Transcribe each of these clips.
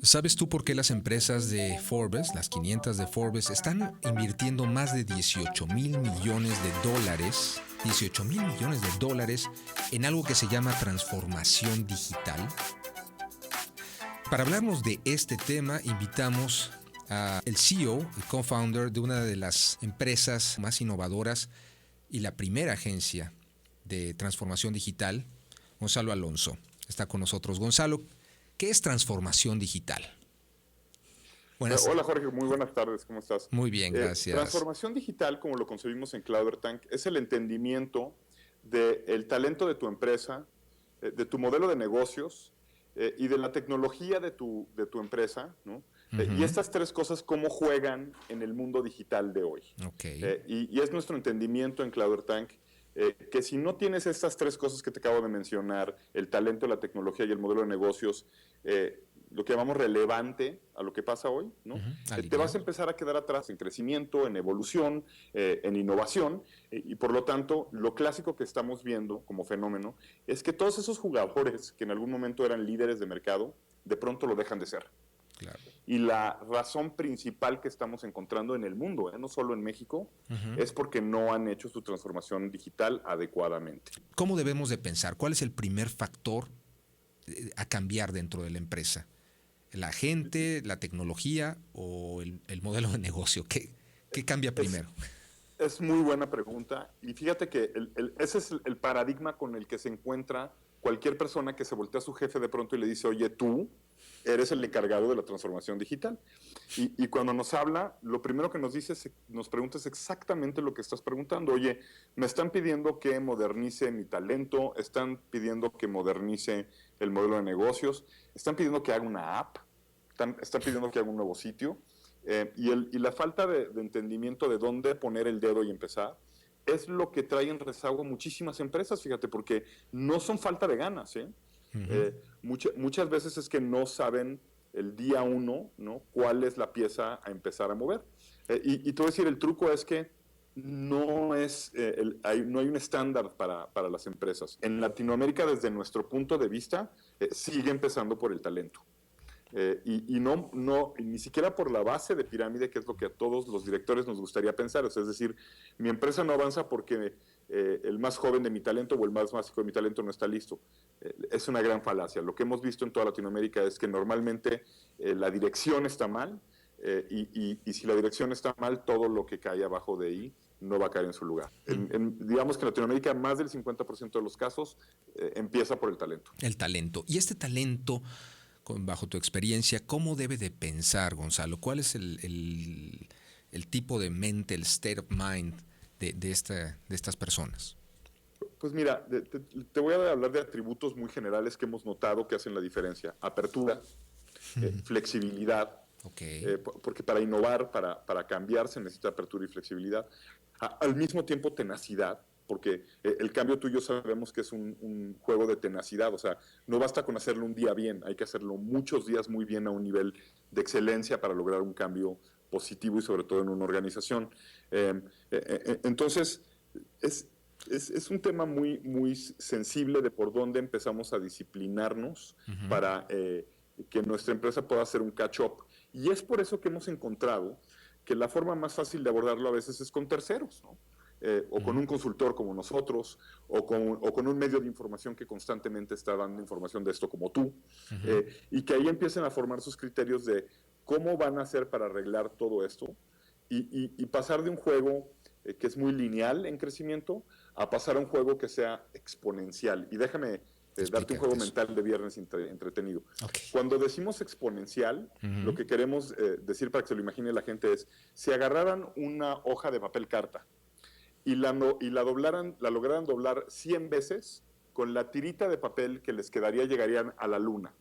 ¿Sabes tú por qué las empresas de Forbes, las 500 de Forbes, están invirtiendo más de 18 mil millones de dólares en algo que se llama transformación digital? Para hablarnos de este tema, invitamos al CEO y co-founder de una de las empresas más innovadoras y la primera agencia de transformación digital, Gonzalo Alonso. Está con nosotros. Gonzalo, ¿qué es transformación digital? Buenas. Hola Jorge, muy buenas tardes, ¿cómo estás? Muy bien, gracias. Transformación digital, como lo concebimos en CloudWrTank, es el entendimiento del talento de tu empresa, de tu modelo de negocios y de la tecnología de tu empresa, ¿no? Y estas tres cosas, cómo juegan en el mundo digital de hoy. Okay. Y es nuestro entendimiento en CloudWrTank que si no tienes estas tres cosas que te acabo de mencionar, el talento, la tecnología y el modelo de negocios, lo que llamamos relevante a lo que pasa hoy, ¿no? Te vas a empezar a quedar atrás en crecimiento, en evolución, en innovación, y por lo tanto, lo clásico que estamos viendo como fenómeno es que todos esos jugadores que en algún momento eran líderes de mercado, de pronto lo dejan de ser. Claro. Y la razón principal que estamos encontrando en el mundo, no solo en México, es porque no han hecho su transformación digital adecuadamente. ¿Cómo debemos de pensar? ¿Cuál es el primer factor a cambiar dentro de la empresa? ¿La gente, la tecnología o el modelo de negocio? ¿Qué cambia primero? Es muy buena pregunta. Y fíjate que ese es el paradigma con el que se encuentra cualquier persona que se voltea a su jefe de pronto y le dice, oye, tú eres el encargado de la transformación digital. Y cuando nos habla, lo primero que nos dice, nos pregunta es exactamente lo que estás preguntando. Oye, me están pidiendo que modernice mi talento, están pidiendo que modernice el modelo de negocios, están pidiendo que haga una app, están pidiendo que haga un nuevo sitio. Y la falta de entendimiento de dónde poner el dedo y empezar es lo que trae en rezago muchísimas empresas, fíjate, porque no son falta de ganas, ¿eh? Muchas veces es que no saben el día uno, ¿no?, cuál es la pieza a empezar a mover. Y te voy a decir, el truco es que no hay un estándar para las empresas. En Latinoamérica, desde nuestro punto de vista, sigue empezando por el talento. Y ni siquiera por la base de pirámide, que es lo que a todos los directores nos gustaría pensar. O sea, es decir, mi empresa no avanza porque el más joven de mi talento o el más básico de mi talento no está listo. Es una gran falacia. Lo que hemos visto en toda Latinoamérica es que normalmente la dirección está mal, y si la dirección está mal, todo lo que cae abajo de ahí no va a caer en su lugar. Digamos que en Latinoamérica más del 50% de los casos empieza por el talento. El talento. Y este talento, bajo tu experiencia, ¿cómo debe de pensar, Gonzalo? ¿Cuál es el tipo de mente, el state of mind de estas personas? Pues mira, te voy a hablar de atributos muy generales que hemos notado que hacen la diferencia. Apertura, flexibilidad, Okay. porque para innovar, para cambiar se necesita apertura y flexibilidad. Al mismo tiempo tenacidad, porque el cambio tuyo sabemos que es un juego de tenacidad, o sea, no basta con hacerlo un día bien, hay que hacerlo muchos días muy bien a un nivel de excelencia para lograr un cambio positivo y sobre todo en una organización. Entonces, es un tema muy, muy sensible de por dónde empezamos a disciplinarnos para que nuestra empresa pueda hacer un catch-up. Y es por eso que hemos encontrado que la forma más fácil de abordarlo a veces es con terceros, ¿no? O con un consultor como nosotros, o con un medio de información que constantemente está dando información de esto como tú, y que ahí empiecen a formar sus criterios de cómo van a hacer para arreglar todo esto y pasar de un juego que es muy lineal en crecimiento a pasar a un juego que sea exponencial. Y déjame darte un juego mental de viernes entretenido. Okay. Cuando decimos exponencial, lo que queremos decir para que se lo imagine la gente es, si agarraran una hoja de papel carta y la lograran doblar 100 veces, con la tirita de papel que les quedaría llegarían a la luna.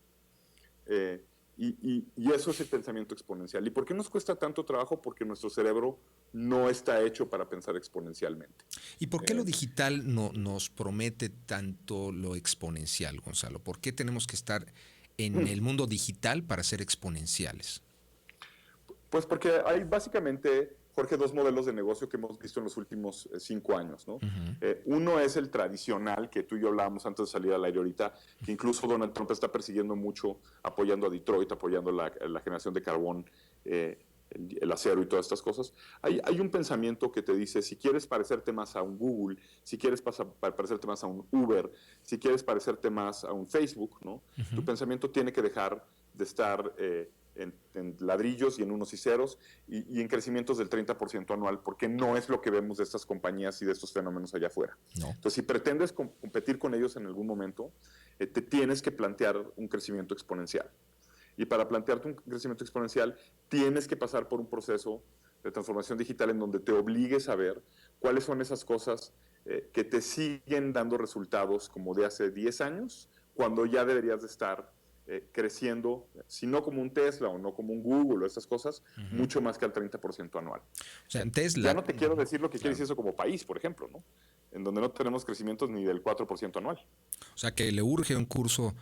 Y eso es el pensamiento exponencial. ¿Y por qué nos cuesta tanto trabajo? Porque nuestro cerebro no está hecho para pensar exponencialmente. ¿Y por qué lo digital nos promete tanto lo exponencial, Gonzalo? ¿Por qué tenemos que estar en el mundo digital para ser exponenciales? Pues porque hay básicamente Jorge, dos modelos de negocio que hemos visto en los últimos 5 años, ¿no? Uh-huh. Uno es el tradicional, que tú y yo hablábamos antes de salir al aire ahorita, que incluso Donald Trump está persiguiendo mucho, apoyando a Detroit, apoyando la generación de carbón, el acero y todas estas cosas. Hay un pensamiento que te dice, si quieres parecerte más a un Google, si quieres parecerte más a un Uber, si quieres parecerte más a un Facebook, ¿no? Uh-huh. Tu pensamiento tiene que dejar de estar en ladrillos y en unos y ceros y en crecimientos del 30% anual, porque no es lo que vemos de estas compañías y de estos fenómenos allá afuera. No. Entonces, si pretendes competir con ellos en algún momento, te tienes que plantear un crecimiento exponencial. Y para plantearte un crecimiento exponencial, tienes que pasar por un proceso de transformación digital en donde te obligues a ver cuáles son esas cosas que te siguen dando resultados como de hace 10 años, cuando ya deberías de estar creciendo, si no como un Tesla o no como un Google o estas cosas, uh-huh, mucho más que al 30% anual. O sea, en Tesla... Ya no te quiero decir lo que quiere decir eso como país, por ejemplo, ¿no? En donde no tenemos crecimientos ni del 4% anual. O sea, que le urge un curso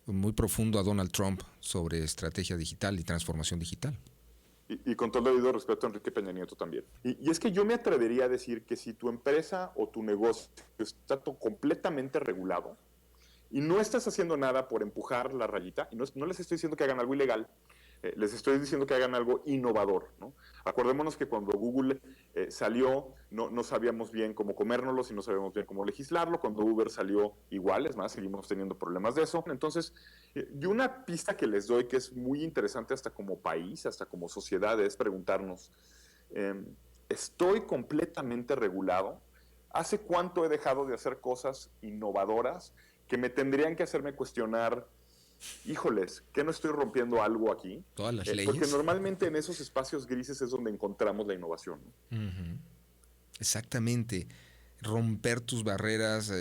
muy profundo a Donald Trump sobre estrategia digital y transformación digital. Y con todo el debido respeto a Enrique Peña Nieto también. Y es que yo me atrevería a decir que si tu empresa o tu negocio está completamente regulado y no estás haciendo nada por empujar la rayita, y no les estoy diciendo que hagan algo ilegal, les estoy diciendo que hagan algo innovador, ¿no? Acordémonos que cuando Google salió, no sabíamos bien cómo comérnoslo y no sabíamos bien cómo legislarlo. Cuando Uber salió igual, es más, seguimos teniendo problemas de eso. Entonces, y una pista que les doy que es muy interesante hasta como país, hasta como sociedad, es preguntarnos, ¿estoy completamente regulado? ¿Hace cuánto he dejado de hacer cosas innovadoras que me tendrían que hacerme cuestionar, híjoles, ¿qué no estoy rompiendo algo aquí? Todas las leyes. Porque normalmente en esos espacios grises es donde encontramos la innovación, ¿no? Uh-huh. Exactamente. Romper tus barreras,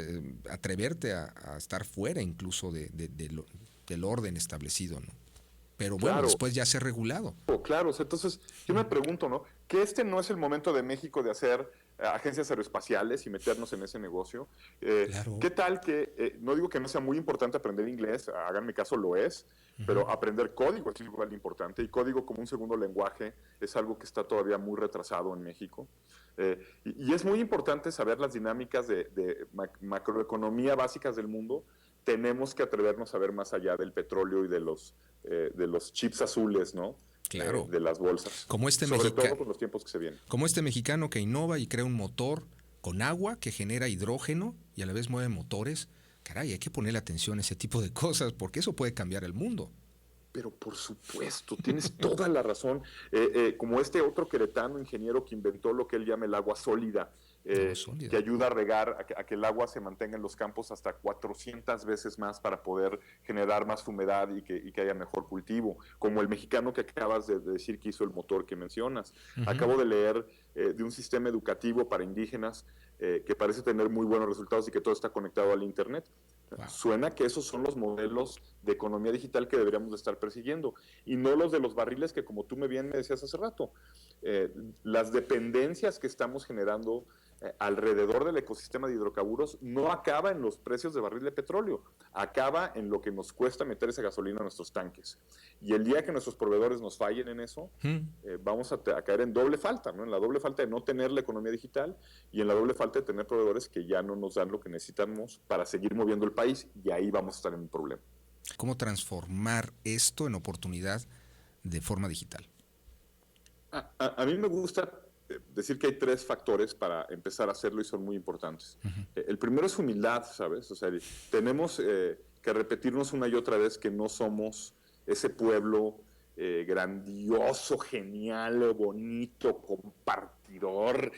atreverte a estar fuera incluso del orden establecido, ¿no? Pero bueno, claro, después ya ser regulado. Claro, entonces yo me pregunto, ¿no? Que este no es el momento de México de hacer agencias aeroespaciales y meternos en ese negocio. Claro. ¿Qué tal que, no digo que no sea muy importante aprender inglés, háganme caso, lo es, pero aprender código es igual de importante, y código como un segundo lenguaje es algo que está todavía muy retrasado en México. Y es muy importante saber las dinámicas de macroeconomía básicas del mundo. Tenemos que atrevernos a ver más allá del petróleo y de los chips azules, ¿no? Claro. De las bolsas. Como sobre todo con los tiempos que se vienen. Como este mexicano que innova y crea un motor con agua que genera hidrógeno y a la vez mueve motores. Caray, hay que ponerle atención a ese tipo de cosas porque eso puede cambiar el mundo. Pero por supuesto, tienes toda la razón. Como este otro queretano ingeniero que inventó lo que él llama el agua sólida, que ayuda a regar, a que el agua se mantenga en los campos hasta 400 veces más para poder generar más humedad y que haya mejor cultivo. Como el mexicano que acabas de decir que hizo el motor que mencionas. Uh-huh. Acabo de leer de un sistema educativo para indígenas que parece tener muy buenos resultados y que todo está conectado al internet. Wow. Suena que esos son los modelos de economía digital que deberíamos de estar persiguiendo y no los de los barriles que, como tú me decías hace rato, las dependencias que estamos generando alrededor del ecosistema de hidrocarburos no acaba en los precios de barril de petróleo, acaba en lo que nos cuesta meter esa gasolina a nuestros tanques. Y el día que nuestros proveedores nos fallen en eso, vamos a caer en doble falta, ¿no? En la doble falta de no tener la economía digital y en la doble falta de tener proveedores que ya no nos dan lo que necesitamos para seguir moviendo el país, y ahí vamos a estar en un problema. ¿Cómo transformar esto en oportunidad de forma digital? A mí me gusta decir que hay 3 factores para empezar a hacerlo y son muy importantes. Uh-huh. El primero es humildad, ¿sabes? O sea, tenemos que repetirnos una y otra vez que no somos ese pueblo grandioso, genial, bonito, compartidor,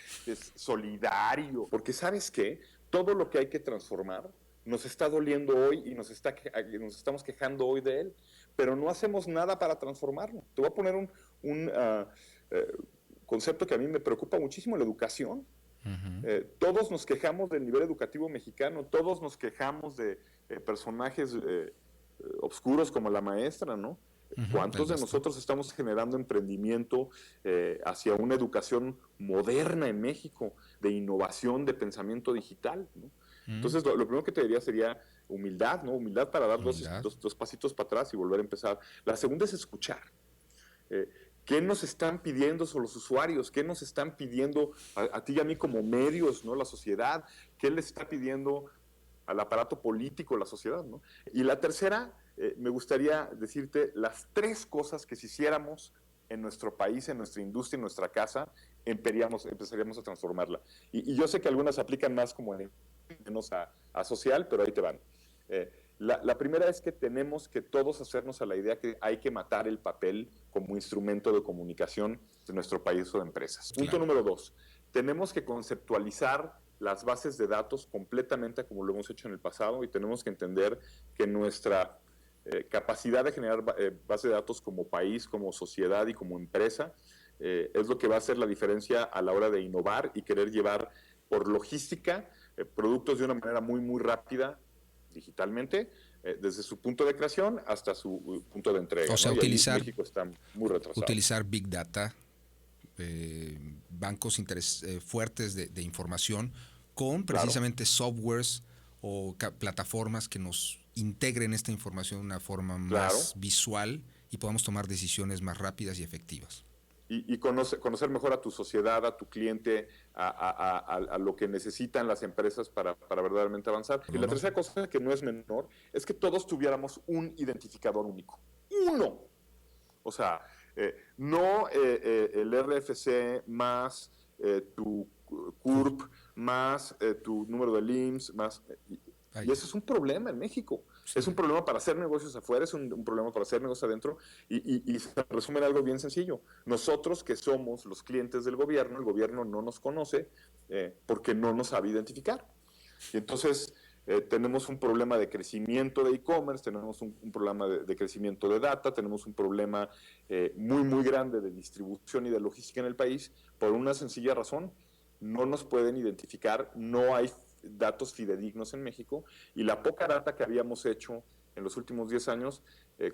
solidario. Porque ¿sabes qué? Todo lo que hay que transformar nos está doliendo hoy y nos estamos quejando hoy de él, pero no hacemos nada para transformarlo. Te voy a poner un concepto que a mí me preocupa muchísimo, la educación. Uh-huh. Todos nos quejamos del nivel educativo mexicano, todos nos quejamos de personajes obscuros como la maestra, ¿no? Uh-huh. ¿Cuántos de nosotros estamos generando emprendimiento hacia una educación moderna en México, de innovación, de pensamiento digital, ¿no? Entonces, lo primero que te diría sería humildad, ¿no? Humildad para dar Humildad. dos pasitos para atrás y volver a empezar. La segunda es escuchar. Eh, ¿Qué nos están pidiendo son los usuarios? ¿Qué nos están pidiendo a ti y a mí como medios, ¿no? La sociedad. ¿Qué le está pidiendo al aparato político, la sociedad, ¿no? Y la tercera, me gustaría decirte las 3 cosas que si hiciéramos en nuestro país, en nuestra industria, en nuestra casa, empezaríamos a transformarla. Y yo sé que algunas aplican más como menos a social, pero ahí te van. La primera es que tenemos que todos hacernos a la idea que hay que matar el papel como instrumento de comunicación de nuestro país o de empresas. Claro. Punto número 2, tenemos que conceptualizar las bases de datos completamente como lo hemos hecho en el pasado y tenemos que entender que nuestra capacidad de generar base de datos como país, como sociedad y como empresa es lo que va a hacer la diferencia a la hora de innovar y querer llevar por logística productos de una manera muy, muy rápida digitalmente, desde su punto de creación hasta su punto de entrega. O sea, ¿no? utilizar, México está muy retrasado. utilizar Big Data, bancos fuertes de información con precisamente softwares o plataformas que nos integren esta información de una forma más visual y podamos tomar decisiones más rápidas y efectivas. Y conocer mejor a tu sociedad, a tu cliente, a lo que necesitan las empresas para verdaderamente avanzar. Y la tercera cosa, que no es menor, es que todos tuviéramos un identificador único. ¡Uno! O sea, no el RFC más tu CURP más tu número de IMSS más... Y eso es un problema en México. Sí. Es un problema para hacer negocios afuera, es un problema para hacer negocios adentro y se resume en algo bien sencillo. Nosotros que somos los clientes del gobierno, el gobierno no nos conoce porque no nos sabe identificar. Y entonces tenemos un problema de crecimiento de e-commerce, tenemos un problema de crecimiento de data, tenemos un problema muy, muy grande de distribución y de logística en el país por una sencilla razón. No nos pueden identificar, no hay datos fidedignos en México y la poca data que habíamos hecho en los últimos 10 años,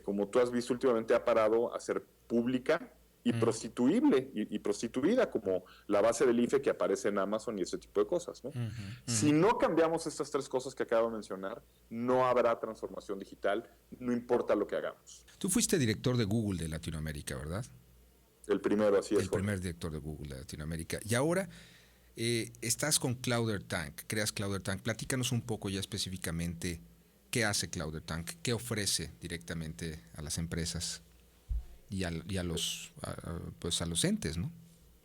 como tú has visto últimamente, ha parado a ser pública y prostituible y prostituida, como la base del IFE que aparece en Amazon y ese tipo de cosas, ¿no? Si no cambiamos estas 3 cosas que acabo de mencionar, no habrá transformación digital, no importa lo que hagamos. Tú fuiste director de Google de Latinoamérica, ¿verdad? El primero, así es. El primer director de Google de Latinoamérica. Y ahora estás con CloudAirTank, creas CloudAirTank. Platícanos un poco ya específicamente qué hace CloudAirTank, qué ofrece directamente a las empresas y a los entes, ¿no?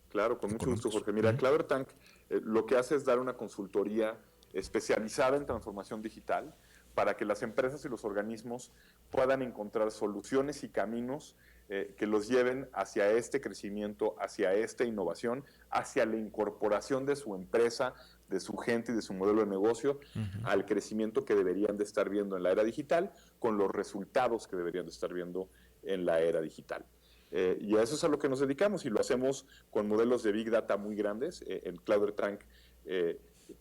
Claro, con mucho gusto, Jorge. Mira, CloudAirTank lo que hace es dar una consultoría especializada en transformación digital para que las empresas y los organismos puedan encontrar soluciones y caminos que los lleven hacia este crecimiento, hacia esta innovación, hacia la incorporación de su empresa, de su gente y de su modelo de negocio al crecimiento que deberían de estar viendo en la era digital, con los resultados que deberían de estar viendo en la era digital. Y a eso es a lo que nos dedicamos y lo hacemos con modelos de Big Data muy grandes. En CloudAirTank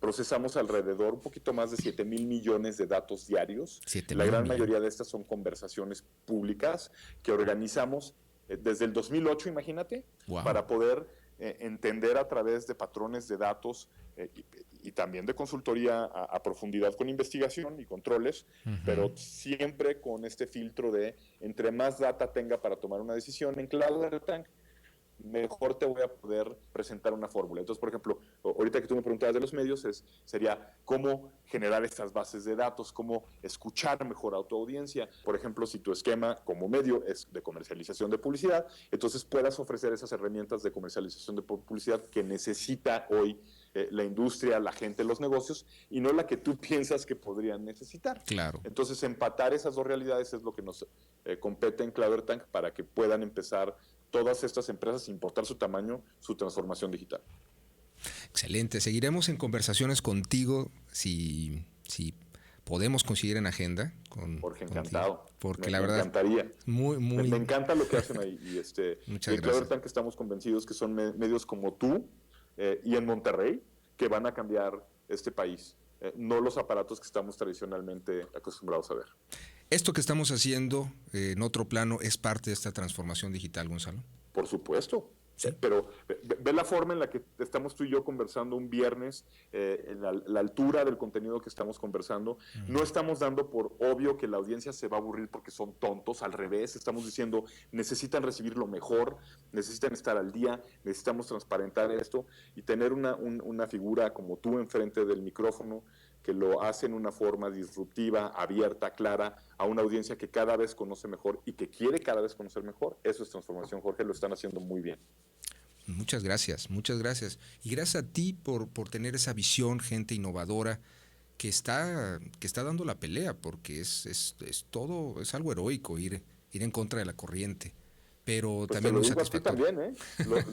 procesamos alrededor un poquito más de 7,000 millones de datos diarios. La gran mayoría de estas son conversaciones públicas que organizamos desde el 2008, imagínate, para poder entender a través de patrones de datos y también de consultoría a profundidad con investigación y controles, pero siempre con este filtro de entre más data tenga para tomar una decisión en CloudAirTank, mejor te voy a poder presentar una fórmula. Entonces, por ejemplo, ahorita que tú me preguntabas de los medios, sería cómo generar estas bases de datos, cómo escuchar mejor a tu audiencia. Por ejemplo, si tu esquema como medio es de comercialización de publicidad, entonces puedas ofrecer esas herramientas de comercialización de publicidad que necesita hoy la industria, la gente, los negocios, y no la que tú piensas que podrían necesitar. Claro. Entonces, empatar esas dos realidades es lo que nos compete en CloudAirTank para que puedan empezar todas estas empresas, importar su tamaño, su transformación digital. Excelente. Seguiremos en conversaciones contigo si podemos conseguir en agenda. Jorge, encantado. Porque la verdad, me encantaría. Me encanta lo que hacen ahí. Y muchas gracias. CloudAirTank estamos convencidos que son medios como tú y en Monterrey que van a cambiar este país. No los aparatos que estamos tradicionalmente acostumbrados a ver. ¿Esto que estamos haciendo en otro plano es parte de esta transformación digital, Gonzalo? Por supuesto. Sí. Pero ve la forma en la que estamos tú y yo conversando un viernes, en la altura del contenido que estamos conversando. No estamos dando por obvio que la audiencia se va a aburrir porque son tontos, al revés, estamos diciendo necesitan recibir lo mejor, necesitan estar al día, necesitamos transparentar esto y tener una figura como tú enfrente del micrófono que lo hace en una forma disruptiva, abierta, clara, a una audiencia que cada vez conoce mejor y que quiere cada vez conocer mejor. Eso es transformación, Jorge, lo están haciendo muy bien. Muchas gracias, muchas gracias. Y gracias a ti por tener esa visión, gente innovadora, que está dando la pelea, porque es todo, es algo heroico ir en contra de la corriente, pero Pues también te lo muy digo a ti satisfactorio. también,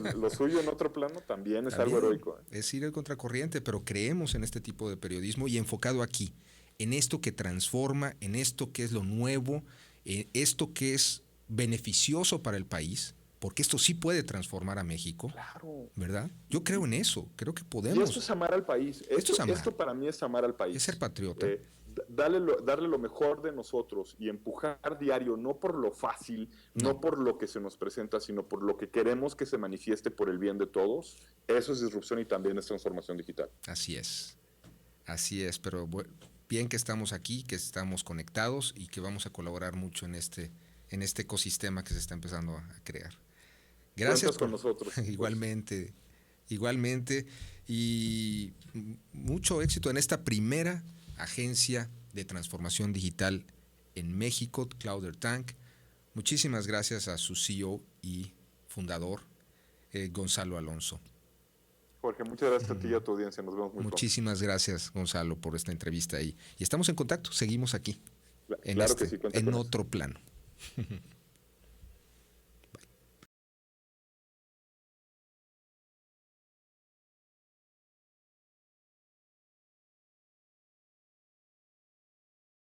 ¿eh? Lo suyo en otro plano también es algo También heroico, ¿eh? es ir en contracorriente, pero creemos en este tipo de periodismo y enfocado aquí, en esto que transforma, en esto que es lo nuevo, en esto que es beneficioso para el país, porque esto sí puede transformar a México, Claro. ¿verdad? Yo creo en eso, creo que Y esto podemos. es amar al país. Esto es amar, Esto para mí es amar al es país. ser patriota. Darle lo mejor de nosotros y empujar diario, no por lo fácil, no por lo que se nos presenta, sino por lo que queremos que se manifieste por el bien de todos. Eso es disrupción y también es transformación digital. Así es, pero bien que estamos aquí, que estamos conectados y que vamos a colaborar mucho en este ecosistema que se está empezando a crear. Gracias Cuentas con nosotros. igualmente, igualmente, y mucho éxito en esta primera agencia de transformación digital en México, CloudErTank. Muchísimas gracias a su CEO y fundador, Gonzalo Alonso. Jorge, muchas gracias a ti y a tu audiencia. Nos vemos muy pronto. Muchísimas gracias, Gonzalo, por esta entrevista y estamos en contacto. Seguimos aquí, Claro que sí, cuenta en con eso. otro plano.